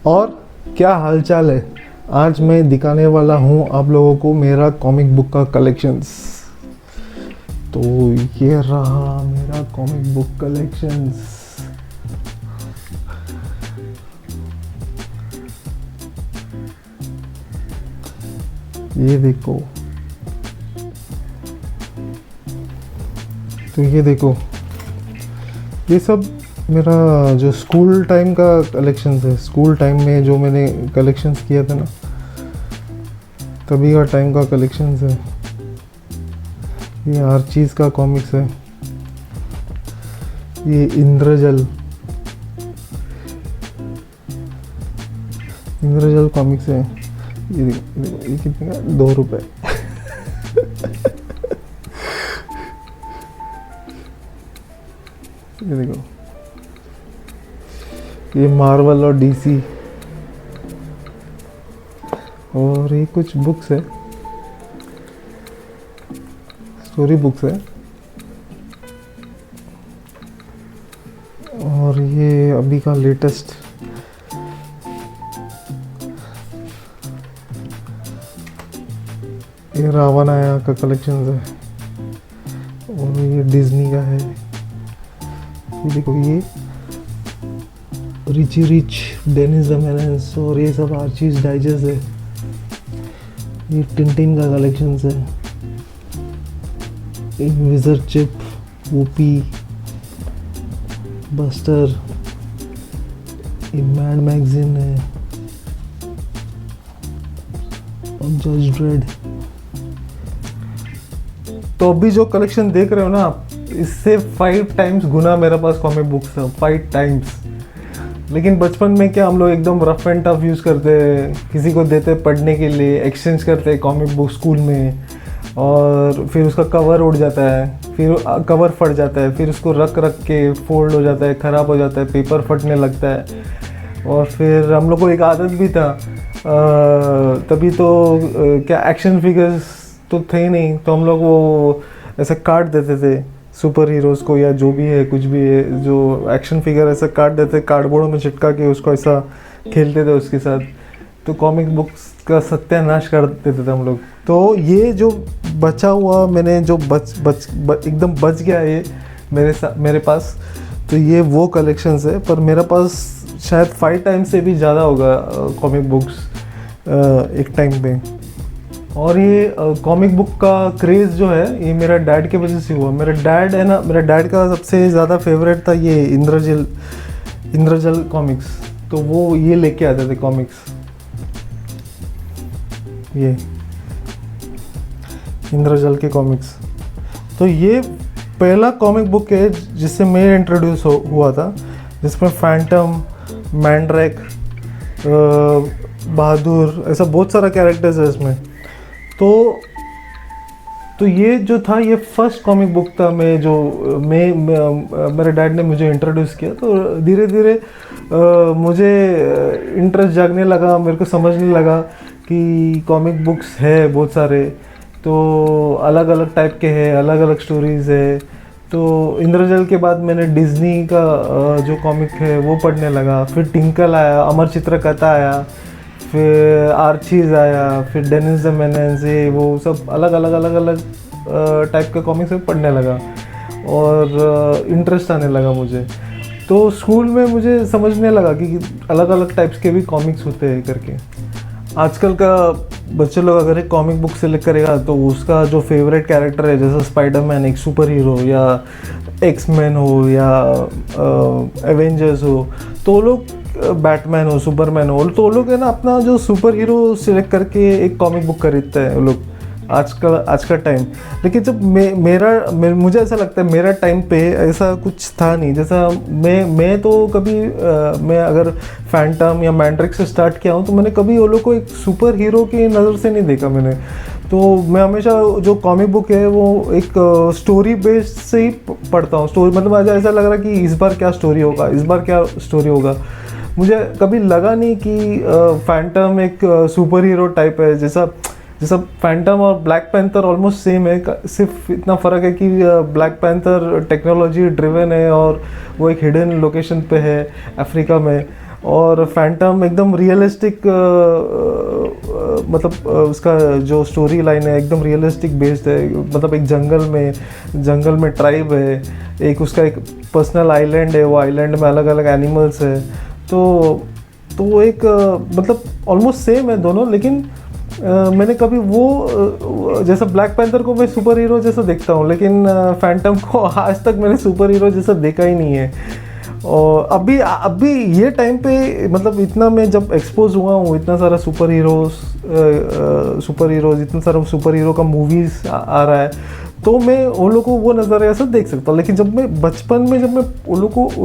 और क्या हालचाल है। आज मैं दिखाने वाला हूँ आप लोगों को मेरा कॉमिक बुक का कलेक्शंस। तो ये रहा मेरा कॉमिक बुक कलेक्शंस। ये देखो, तो ये देखो, ये सब मेरा जो स्कूल टाइम का कलेक्शंस है। स्कूल टाइम में जो मैंने कलेक्शंस किया था ना, तभी का टाइम का कलेक्शंस है। ये हर चीज़ का कॉमिक्स है। ये इंद्रजल कॉमिक्स है। ये देखो, ये कितने का, 2 रुपए। ये देखो, ये मार्वल और डीसी। और ये कुछ बुक्स है, स्टोरी बुक्स है। और ये अभी का लेटेस्ट, ये रावण आया का कलेक्शन है। और ये डिज्नी का है। ये देखो, ये रिची रिच, डेनिस द मेनान्स और ये सब आर्चीज डाइजेस्ट है। ये टिंटिन का कलेक्शन है। एक विजर्ड चिप, वूपी, बस्टर, ये मैड मैगजीन है और जज ड्रेड। तो अभी जो कलेक्शन देख रहे हो ना आप, इससे 5 टाइम्स गुना मेरे पास कॉमिक बुक्स था, 5 टाइम्स। लेकिन बचपन में क्या हम लोग एकदम रफ एंड टफ यूज़ करते, किसी को देते पढ़ने के लिए, एक्सचेंज करते कॉमिक बुक स्कूल में, और फिर उसका कवर उड़ जाता है, फिर कवर फट जाता है, फिर उसको रख रख के फोल्ड हो जाता है, ख़राब हो जाता है, पेपर फटने लगता है। और फिर हम लोग को एक आदत भी था, तभी तो क्या एक्शन फिगर्स तो थे ही नहीं, तो हम लोग वो ऐसे काट देते थे सुपर हीरोज़ को, या जो भी है, कुछ भी है, जो एक्शन फिगर ऐसा काट देते, कार्डबोर्ड में चिटका के उसको ऐसा खेलते थे उसके साथ। तो कॉमिक बुक्स का सत्यानाश कर देते थे हम लोग। तो ये जो बचा हुआ, मैंने जो एकदम बच गया ये मेरे पास, तो ये वो कलेक्शंस है। पर मेरे पास शायद 5 टाइम्स से भी ज़्यादा होगा कॉमिक बुक्स एक टाइम पे। और ये कॉमिक बुक का क्रेज़ जो है, ये मेरा डैड के वजह से हुआ। मेरा डैड है ना, मेरा डैड का सबसे ज़्यादा फेवरेट था ये इंद्रजल कॉमिक्स। तो वो ये लेके आते थे कॉमिक्स, ये इंद्रजल के कॉमिक्स। तो ये पहला कॉमिक बुक है जिससे मैं इंट्रोड्यूस हुआ था, जिसमें फैंटम, मैंड्रैक, बहादुर, ऐसा बहुत सारा कैरेक्टर्स है इसमें। तो ये जो था, ये फर्स्ट कॉमिक बुक था मेरे डैड ने मुझे इंट्रोड्यूस किया। तो धीरे धीरे मुझे इंटरेस्ट जागने लगा, मेरे को समझने लगा कि कॉमिक बुक्स है बहुत सारे, तो अलग अलग टाइप के हैं, अलग अलग स्टोरीज़ है। तो इंद्रजल के बाद मैंने डिज्नी का जो कॉमिक है वो पढ़ने लगा। फिर टिंकल आया, अमर चित्रकथा आया, फिर आर्चीज आया, फिर डेनिस द मेनान्स, वो सब अलग अलग टाइप के कॉमिक्स में पढ़ने लगा और इंटरेस्ट आने लगा मुझे। तो स्कूल में मुझे समझने लगा कि अलग अलग टाइप्स के भी कॉमिक्स होते हैं करके। आजकल का बच्चे लोग अगर एक कॉमिक बुक सेलेक्ट करेगा तो उसका जो फेवरेट कैरेक्टर है, जैसे स्पाइडरमैन एक सुपर हीरो, या एक्समैन हो, या एवेंजर्स हो, तो लोग बैटमैन हो, सुपरमैन हो, तो लोग है ना अपना जो सुपर हीरो सिलेक्ट करके एक कॉमिक बुक खरीदते हैं वो लोग आज का टाइम। लेकिन जब मुझे ऐसा लगता है मेरा टाइम पे ऐसा कुछ था नहीं। जैसा मैं तो कभी मैं अगर फैंटम या मैंड्रिक्स से स्टार्ट किया हूँ, तो मैंने कभी वो लोग को एक सुपर हीरो की नज़र से नहीं देखा मैंने। तो मैं हमेशा जो कॉमिक बुक है वो एक स्टोरी बेस्ड से ही पढ़ता हूँ। स्टोरी मतलब मुझे ऐसा लग रहा कि इस बार क्या स्टोरी होगा। मुझे कभी लगा नहीं कि फैंटम एक सुपर हीरो टाइप है। जैसा फैंटम और ब्लैक पैंथर ऑलमोस्ट सेम है, सिर्फ इतना फ़र्क है कि ब्लैक पैंथर टेक्नोलॉजी ड्रिवन है और वो एक हिडन लोकेशन पे है अफ्रीका में, और फैंटम एकदम रियलिस्टिक, मतलब उसका जो स्टोरी लाइन है एकदम रियलिस्टिक बेस्ड है। मतलब एक जंगल में ट्राइब है, एक उसका एक पर्सनल आइलैंड है, वो आइलैंड में अलग अलग एनिमल्स है। तो वो एक मतलब ऑलमोस्ट सेम है दोनों, लेकिन मैंने कभी वो जैसा ब्लैक पैंथर को मैं सुपर हीरो जैसा देखता हूँ, लेकिन फैंटम को आज तक मैंने सुपर हीरो जैसा देखा ही नहीं है। और अभी ये टाइम पे मतलब इतना मैं जब एक्सपोज हुआ हूँ, इतना सारा सुपर हीरोज इतना सारा सुपर हीरो का मूवीज़ आ रहा है, तो मैं उन लोगों को वो नज़रिया से देख सकता हूँ। लेकिन जब मैं बचपन में जब मैं उन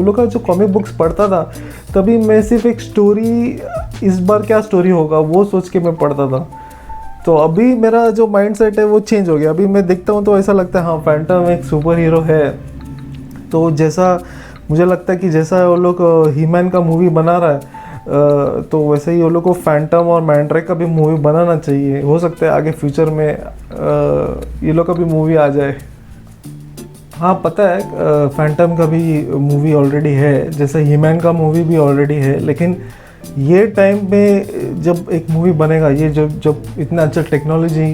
लोग का जो कॉमिक बुक्स पढ़ता था, तभी मैं सिर्फ एक स्टोरी, इस बार क्या स्टोरी होगा वो सोच के मैं पढ़ता था। तो अभी मेरा जो माइंड सेट है वो चेंज हो गया। अभी मैं देखता हूँ तो ऐसा लगता है हाँ फैंटम एक सुपर हीरो है। तो जैसा मुझे लगता है कि जैसा वो लोग हीमैन का मूवी बना रहा है, तो वैसे ही वो लोग को फैंटम और मैंड्रेक का भी मूवी बनाना चाहिए। हो सकता है आगे फ्यूचर में ये लोग का भी मूवी आ जाए। हाँ पता है, फैंटम का भी मूवी ऑलरेडी है, जैसे हीमैन का मूवी भी ऑलरेडी है। लेकिन ये टाइम पे जब एक मूवी बनेगा, ये जब जब इतना अच्छा टेक्नोलॉजी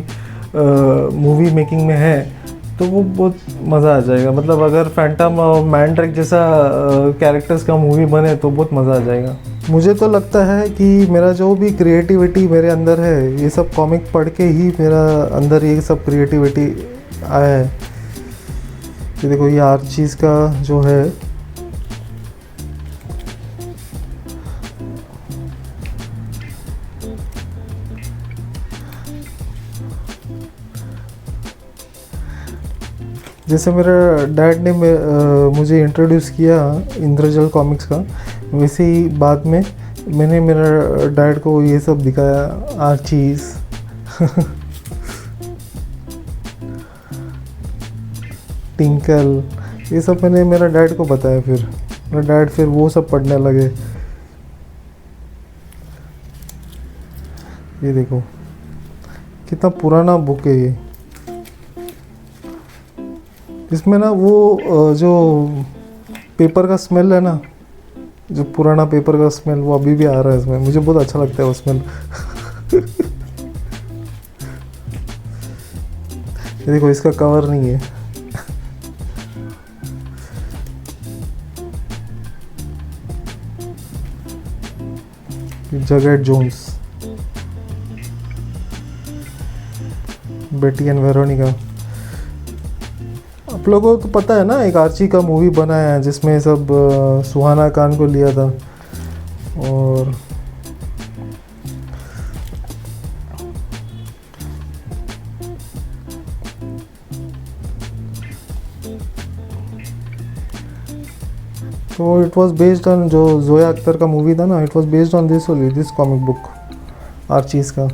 मूवी मेकिंग में है, तो वो बहुत मज़ा आ जाएगा। मतलब अगर फैंटम और मैंड्रेक जैसा कैरेक्टर्स का मूवी बने तो बहुत मज़ा आ जाएगा। मुझे तो लगता है कि मेरा जो भी क्रिएटिविटी मेरे अंदर है, ये सब कॉमिक पढ़ के ही मेरा अंदर ये सब क्रिएटिविटी आया है। ये देखो, ये हर चीज़ का जो है जैसे मेरा डैड ने मुझे इंट्रोड्यूस किया इंद्रजल कॉमिक्स का, वैसे ही बाद में मैंने मेरा डैड को ये सब दिखाया, आर्चीज़ टिंकल, ये सब मैंने मेरा डैड को बताया। फिर मेरा डैड फिर वो सब पढ़ने लगे। ये देखो कितना पुराना बुक है ये। इसमें ना वो जो पेपर का स्मेल है ना, जो पुराना पेपर का स्मेल, वो अभी भी आ रहा है इसमें। मुझे बहुत अच्छा लगता है वो स्मेल। ये देखो, इसका कवर नहीं है। जगेट जोन्स, बेटी एंड वेरोनिका। आप लोगों को तो पता है ना, एक आर्ची का मूवी बना है जिसमें सब सुहाना खान को लिया था। और तो इट वाज बेस्ड ऑन जो जोया अख्तर का मूवी था ना, it was based on this only, this comic book Archies का।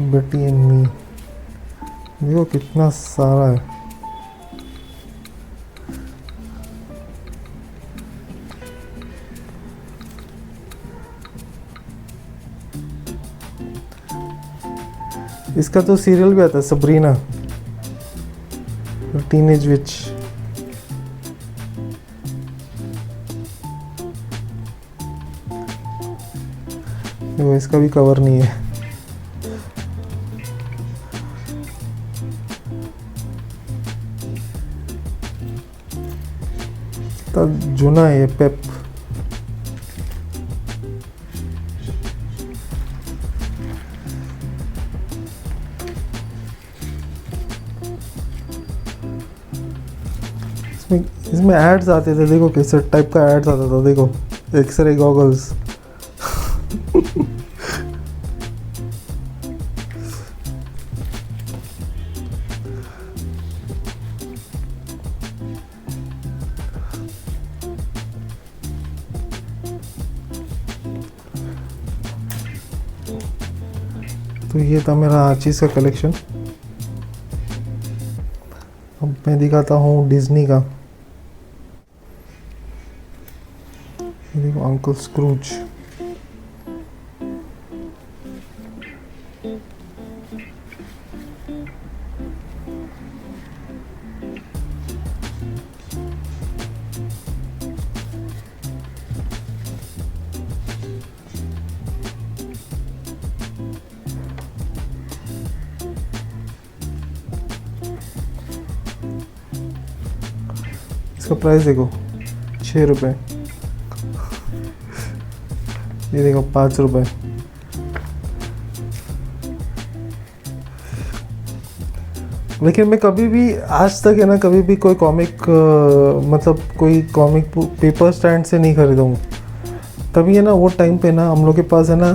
बेटी एंड मी, देखो कितना सारा है। इसका तो सीरियल भी आता है, सबरीना टीनेज विच। देखो इसका भी कवर नहीं है। जुना है ये पेप। इसमें एड्स आते थे, देखो कैसे टाइप का एड्स आता था। देखो, एक्सरे गॉगल्स। तो ये था मेरा आर्चीज का कलेक्शन। अब मैं दिखाता हूँ डिज्नी का। ये देखो, अंकल स्क्रूज। इसका प्राइस देखो, 6 रुपये। ये देखो 5 रुपये। लेकिन मैं कभी भी आज तक है ना, कभी भी कोई कॉमिक मतलब कोई कॉमिक पेपर स्टैंड से नहीं खरीदा हूँ। तभी है ना, वो टाइम पे ना हम लोग के पास है ना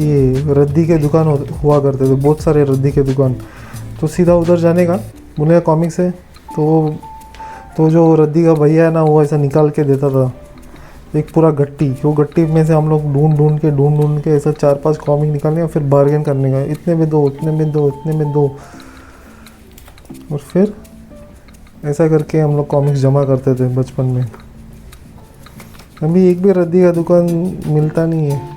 ये रद्दी के दुकान हुआ करते थे, बहुत सारे रद्दी के दुकान। तो सीधा उधर जाने का, बोले कॉमिक्स है, तो जो रद्दी का भैया है ना, वो ऐसा निकाल के देता था एक पूरा गट्टी। वो गट्टी में से हम लोग ढूंढ ढूंढ के ऐसा 4-5 कॉमिक निकालने का, फिर बार्गेन करने का, इतने में दो, इतने में दो, इतने में दो। और फिर ऐसा करके हम लोग कॉमिक्स जमा करते थे बचपन में। अभी एक भी रद्दी का दुकान मिलता नहीं है।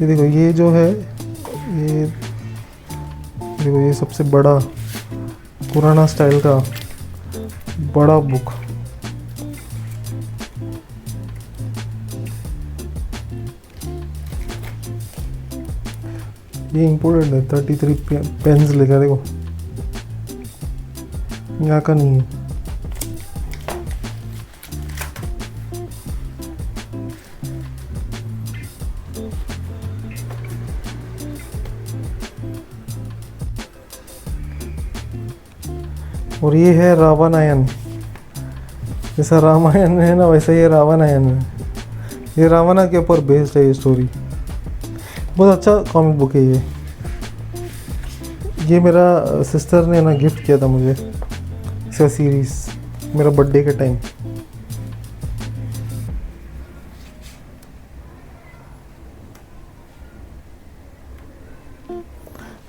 ये देखो, ये जो है, ये देखो, ये सबसे बड़ा पुराना स्टाइल का बड़ा बुक। ये इम्पोर्टेड है, 33 पेन्स लिखा, देखो यहाँ का नहीं है। और ये है रावणायन। जैसा रामायण है ना, वैसा ये रावणायन है। ये रावणा के ऊपर बेस्ड है ये स्टोरी। बहुत अच्छा कॉमिक बुक है ये। ये मेरा सिस्टर ने ना गिफ्ट किया था मुझे, इसका सीरीज, मेरा बर्थडे के टाइम।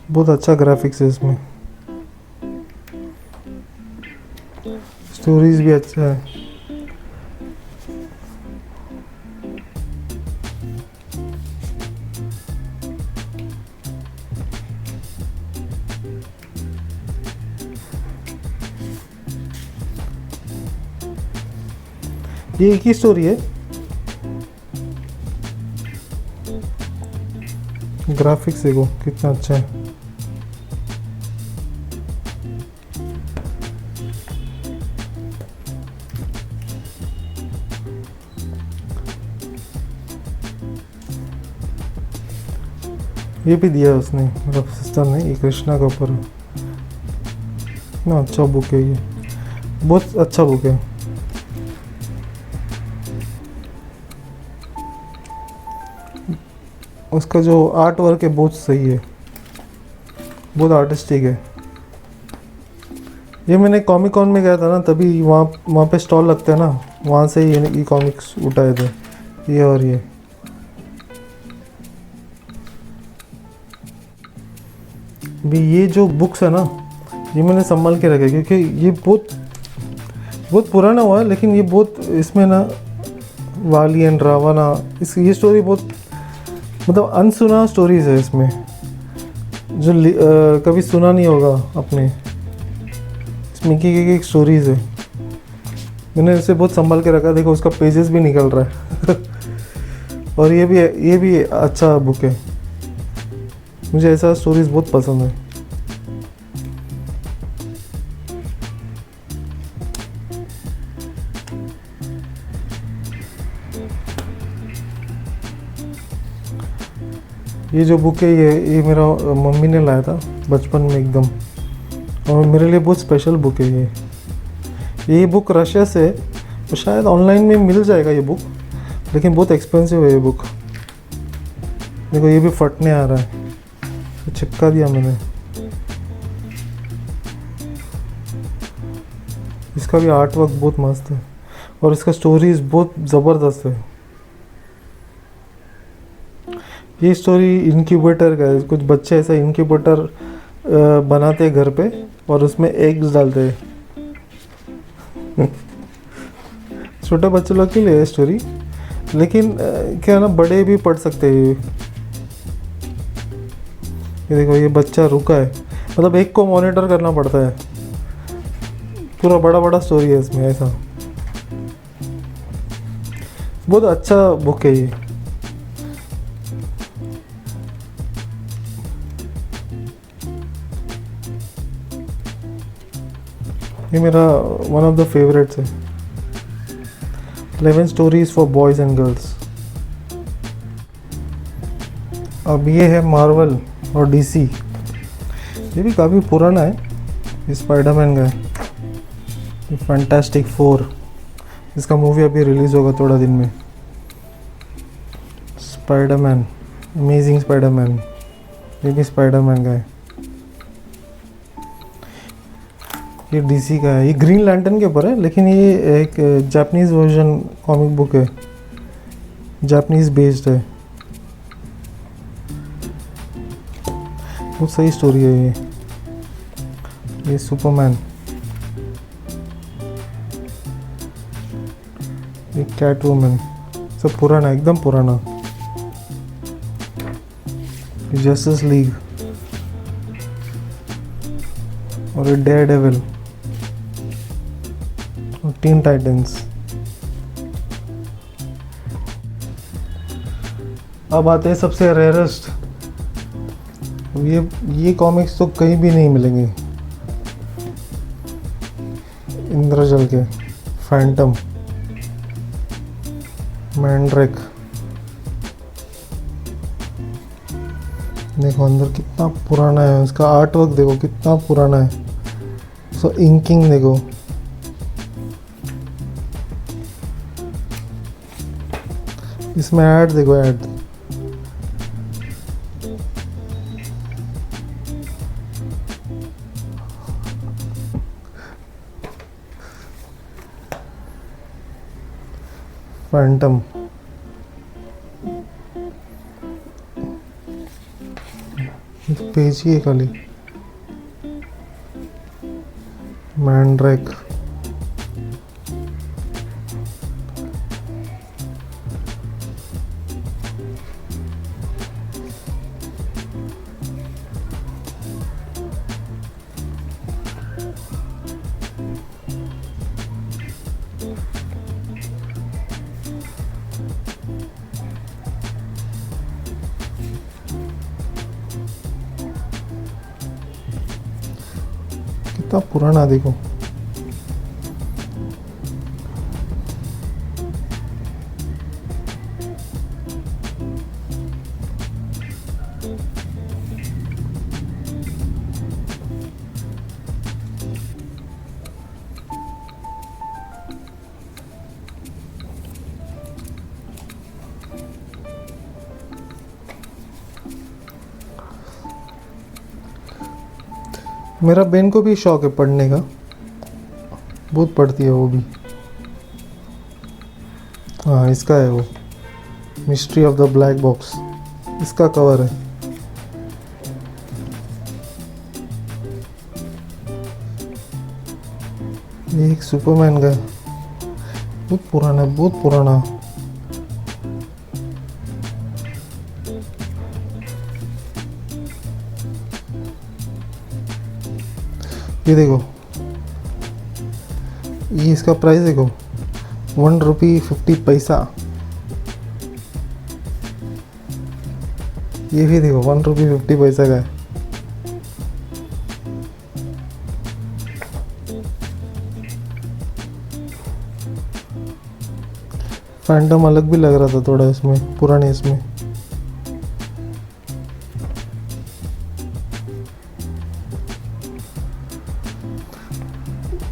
बहुत अच्छा ग्राफिक्स है इसमें, स्टोरीज भी अच्छा है। ये एक ही स्टोरी है। ग्राफिक्स देखो कितना अच्छा है। ये भी दिया उसने, मतलब सिस्टर ने, ये कृष्णा के ऊपर ना। अच्छा बुक है ये, बहुत अच्छा बुक है। उसका जो आर्ट वर्क है बहुत सही है, बहुत आर्टिस्टिक है। ये मैंने कॉमिक कॉन में गया था ना, तभी वहाँ पे स्टॉल लगते हैं ना, वहाँ से ये कॉमिक्स उठाए थे, ये और ये। भी ये जो बुक्स है ना, ये मैंने संभाल के रखे, क्योंकि ये बहुत पुराना हुआ है, लेकिन ये बहुत इसमें ना वाली एंड रावणा, ये स्टोरी बहुत मतलब अनसुना स्टोरीज है इसमें, जो कभी सुना नहीं होगा आपने। इसमें की स्टोरीज है, मैंने इसे बहुत संभाल के रखा। देखो उसका पेजेस भी निकल रहा है। और ये भी अच्छा बुक है। मुझे ऐसा स्टोरीज बहुत पसंद है। ये जो बुक है, ये मेरा मम्मी ने लाया था बचपन में एकदम, और मेरे लिए बहुत स्पेशल बुक है ये बुक रशिया से है, तो शायद ऑनलाइन में मिल जाएगा ये बुक, लेकिन बहुत एक्सपेंसिव है ये बुक। देखो ये भी फटने आ रहा है, तो चिपका दिया मैंने। इसका भी आर्ट वर्क बहुत मस्त है, और इसका स्टोरीज बहुत ज़बरदस्त है। ये स्टोरी इनक्यूबेटर का है। कुछ बच्चे ऐसा इनक्यूबेटर बनाते घर पे, और उसमें एग्स डालते हैं। छोटे बच्चे लोग के लिए है स्टोरी, लेकिन क्या ना, बड़े भी पढ़ सकते हैं। ये देखो, ये बच्चा रुका है, मतलब एक को मॉनिटर करना पड़ता है। पूरा बड़ा स्टोरी है इसमें ऐसा। बहुत अच्छा बुक है ये। ये मेरा वन ऑफ द फेवरेट्स है। 11 stories for boys and girls. अब ये है मार्वल और डीसी। ये भी काफ़ी पुराना है, ये स्पाइडरमैन का है, ये फैंटास्टिक फोर। इसका मूवी अभी रिलीज़ होगा थोड़ा दिन में। स्पाइडरमैन, अमेजिंग स्पाइडरमैन, ये भी स्पाइडरमैन का है। ये डीसी का है, ये ग्रीन लैंटर्न के ऊपर है, लेकिन ये एक जापानीज़ वर्जन कॉमिक बुक है, जापानीज़ बेस्ड है। बहुत सही स्टोरी है ये सुपरमैन, ये कैट वुमन, सब पुराना, एकदम पुराना। जस्टिस लीग और ये डेयर डेविल और टीन टाइटंस। अब आते हैं सबसे रेयरेस्ट। ये कॉमिक्स तो कहीं भी नहीं मिलेंगे। इंद्रजल के फैंटम, मैंड्रेक। देखो अंदर कितना पुराना है, उसका आर्ट वर्क देखो कितना पुराना है। सो इंकिंग देखो, इसमें ऐड देखो, ऐड फैंटम। पेज ही है खाली। मैंड्रेक, कितना पुराना देखो। मेरा बहन को भी शौक है पढ़ने का, बहुत पढ़ती है वो भी। हाँ, इसका है वो mystery of the black box, इसका कवर है। ये एक सुपरमैन का है, बहुत पुराना, बहुत पुराना। ये देखो, ये इसका प्राइस देखो, 1 रुपी 50 पैसा। ये भी देखो 1 रुपी 50 पैसा का है। फैंटम अलग भी लग रहा था थोड़ा इसमें, पुराने इसमें।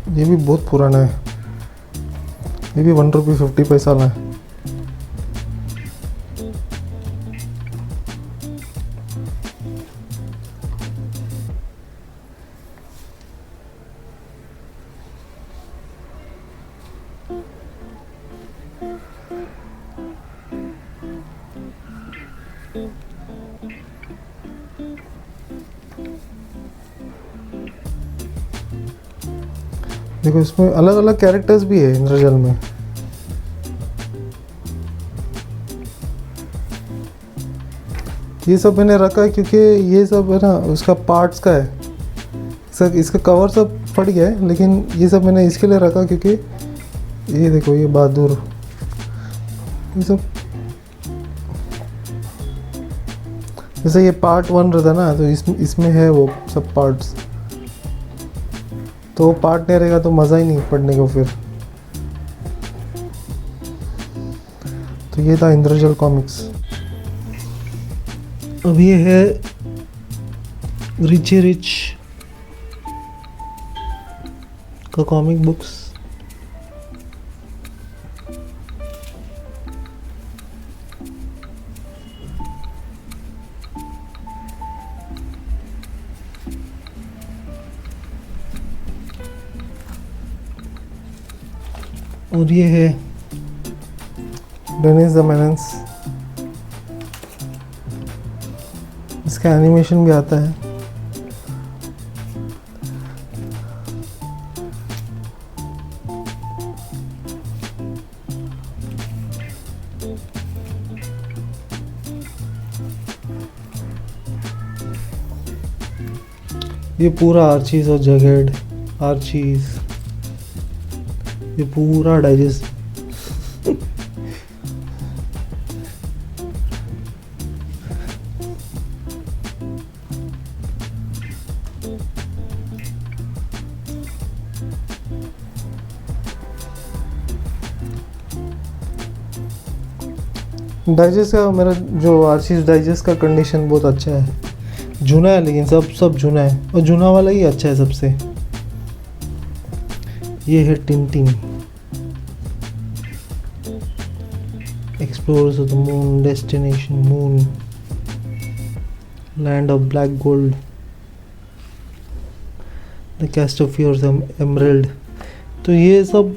ये भी बहुत पुराना है, ये भी 1 रुपी 50 पैसा का है। देखो इसमें अलग अलग कैरेक्टर्स भी है इंद्रजाल में। ये सब मैंने रखा है क्योंकि ये सब है ना उसका पार्ट्स का है, सर इसका कवर सब फट गया है, लेकिन ये सब मैंने इसके लिए रखा क्योंकि ये देखो, ये बहादुर, ये सब जैसे ये पार्ट 1 रहता ना, तो इसमें है वो सब पार्ट्स। तो पार्ट नहीं रहेगा तो मज़ा ही नहीं पढ़ने को फिर। तो ये था इंद्रजल कॉमिक्स। अब ये है रिची रिच का कॉमिक बुक्स। और ये है डेनिस द मेनेंस। इसका एनिमेशन भी आता है। ये पूरा आर्चीज और जगेड, आर्चीज, ये पूरा डाइजेस्ट। डाइजेस्ट का मेरा जो आर्चीज डाइजेस्ट का कंडीशन बहुत अच्छा है। जूना है लेकिन सब जूना है, और जूना वाला ही अच्छा है सबसे। ये है Tintin, explorers of the moon, destination moon, land of black gold, the Castafiore emerald. तो ये सब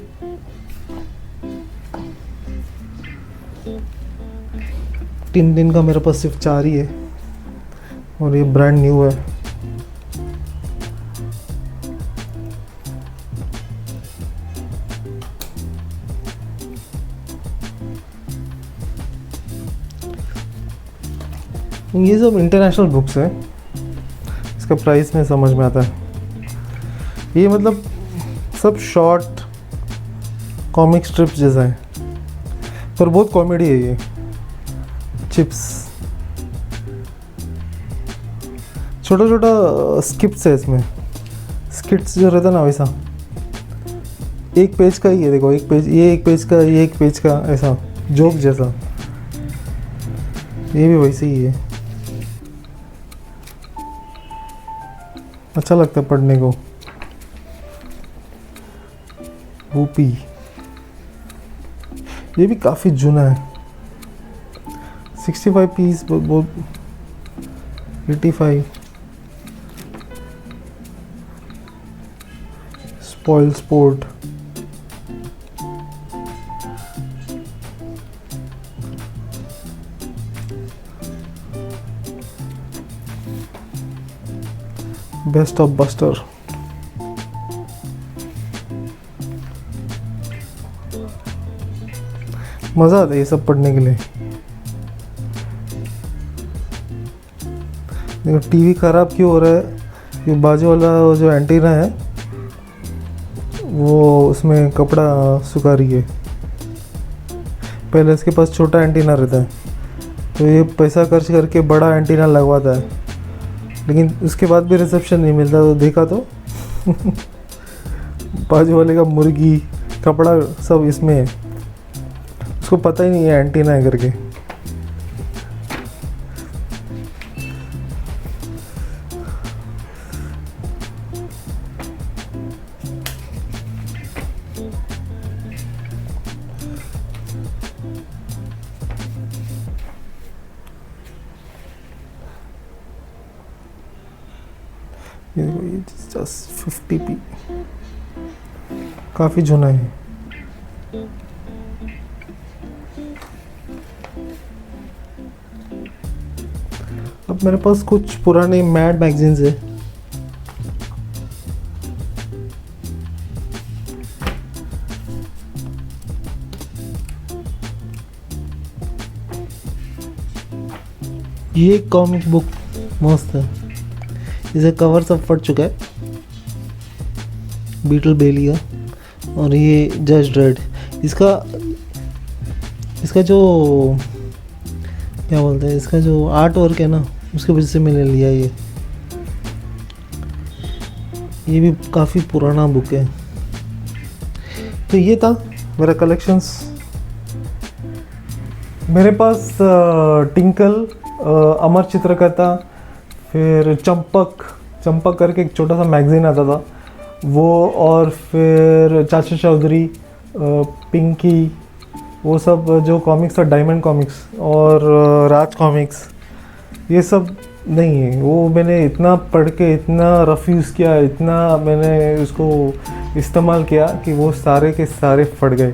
टिंटिन का मेरे पास सिर्फ 4 ही है, और ये ब्रांड न्यू है। ये सब इंटरनेशनल बुक्स है। इसका प्राइस में समझ में आता है। ये मतलब सब शॉर्ट कॉमिक स्ट्रिप्स जैसा है, पर बहुत कॉमेडी है। ये चिप्स, छोटा छोटा स्किप्स है इसमें। स्किट्स जो रहता है ना वैसा, एक पेज का ही है। देखो एक पेज, ये एक पेज का, ये एक पेज का, ऐसा जोक जैसा। ये भी वैसे ही है। अच्छा लगता है पढ़ने को। वूपी, ये भी काफ़ी जुना है। 65 पीस, बहुत 85। Spoil sport, best of buster. मज़ा आता है ये सब पढ़ने के लिए। देखो टीवी ख़राब क्यों हो रहा है, ये बाजू वाला जो एंटीना है वो उसमें कपड़ा सुखा रही है। पहले इसके पास छोटा एंटीना रहता है, तो ये पैसा खर्च करके बड़ा एंटीना लगवाता है, लेकिन उसके बाद भी रिसेप्शन नहीं मिलता। तो देखा तो बाजू वाले का मुर्गी कपड़ा सब इसमें है, उसको पता ही नहीं है एंटीना है करके। ये देखो, ये जस्ट 50p, काफ़ी जुना है। अब मेरे पास कुछ पुराने मैड मैगजीन्स है। ये कॉमिक बुक मस्त है, इसे कवर सब फट चुका है, बीटल बेली का। और ये जज ड्रेड, इसका जो क्या बोलते हैं, इसका जो आर्ट वर्क है ना, उसकी वजह से मैंने लिया ये। ये भी काफ़ी पुराना बुक है। तो ये था मेरा कलेक्शंस। मेरे पास टिंकल, अमर चित्रकथा, फिर चंपक करके एक छोटा सा मैगज़ीन आता था वो, और फिर चाचा चौधरी, पिंकी, वो सब जो कॉमिक्स था, डायमंड कॉमिक्स और राज कॉमिक्स, ये सब नहीं है। वो मैंने इतना पढ़ के इतना रफ़ यूज़ किया, इतना मैंने उसको इस्तेमाल किया कि वो सारे के सारे फट गए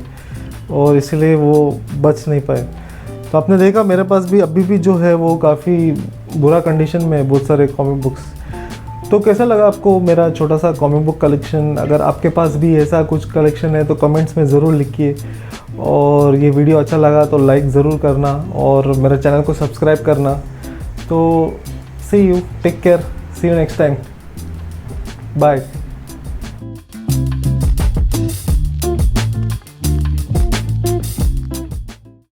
और इसलिए वो बच नहीं पाए। तो आपने देखा मेरे पास भी अभी भी जो है वो काफ़ी बुरा कंडीशन में है, बहुत सारे कॉमिक बुक्स। तो कैसा लगा आपको मेरा छोटा सा कॉमिक बुक कलेक्शन? अगर आपके पास भी ऐसा कुछ कलेक्शन है तो कमेंट्स में ज़रूर लिखिए, और ये वीडियो अच्छा लगा तो लाइक ज़रूर करना और मेरे चैनल को सब्सक्राइब करना। तो see you, take care, see you next time, bye.